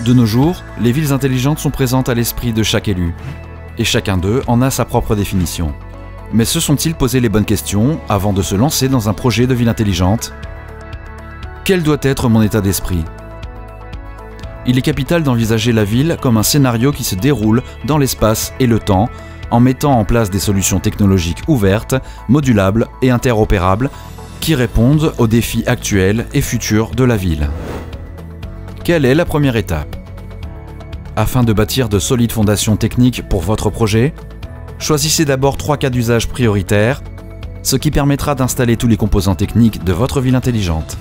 De nos jours, les villes intelligentes sont présentes à l'esprit de chaque élu, et chacun d'eux en a sa propre définition. Mais se sont-ils posé les bonnes questions avant de se lancer dans un projet de ville intelligente? Quel doit être mon état d'esprit? Il est capital d'envisager la ville comme un scénario qui se déroule dans l'espace et le temps, en mettant en place des solutions technologiques ouvertes, modulables et interopérables, qui répondent aux défis actuels et futurs de la ville. Quelle est la première étape? Afin de bâtir de solides fondations techniques pour votre projet, choisissez d'abord 3 cas d'usage prioritaires, ce qui permettra d'installer tous les composants techniques de votre ville intelligente.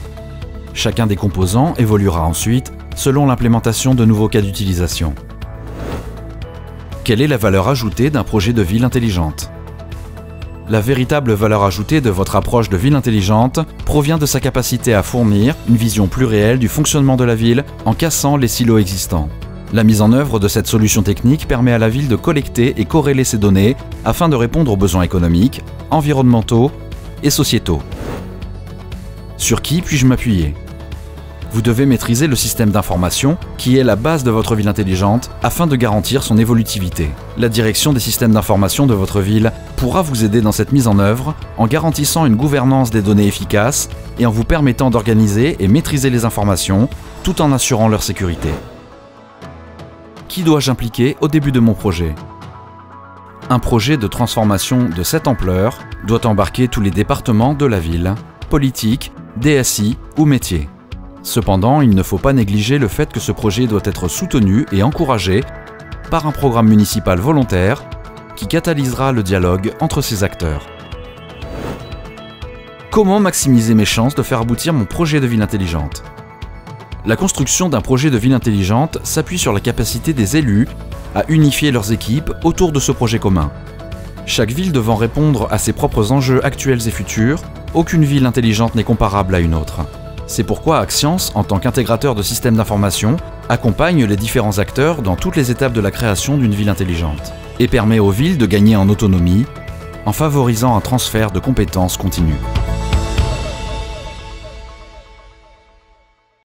Chacun des composants évoluera ensuite selon l'implémentation de nouveaux cas d'utilisation. Quelle est la valeur ajoutée d'un projet de ville intelligente? La véritable valeur ajoutée de votre approche de ville intelligente provient de sa capacité à fournir une vision plus réelle du fonctionnement de la ville en cassant les silos existants. La mise en œuvre de cette solution technique permet à la ville de collecter et corréler ces données afin de répondre aux besoins économiques, environnementaux et sociétaux. Sur qui puis-je m'appuyer? Vous devez maîtriser le système d'information qui est la base de votre ville intelligente afin de garantir son évolutivité. La direction des systèmes d'information de votre ville pourra vous aider dans cette mise en œuvre en garantissant une gouvernance des données efficace et en vous permettant d'organiser et maîtriser les informations tout en assurant leur sécurité. Qui dois-je impliquer au début de mon projet? Un projet de transformation de cette ampleur doit embarquer tous les départements de la ville, politique, DSI ou métier. Cependant, il ne faut pas négliger le fait que ce projet doit être soutenu et encouragé par un programme municipal volontaire qui catalysera le dialogue entre ces acteurs. Comment maximiser mes chances de faire aboutir mon projet de ville intelligente? La construction d'un projet de ville intelligente s'appuie sur la capacité des élus à unifier leurs équipes autour de ce projet commun. Chaque ville devant répondre à ses propres enjeux actuels et futurs, aucune ville intelligente n'est comparable à une autre. C'est pourquoi Axians, en tant qu'intégrateur de systèmes d'information, accompagne les différents acteurs dans toutes les étapes de la création d'une ville intelligente et permet aux villes de gagner en autonomie en favorisant un transfert de compétences continu.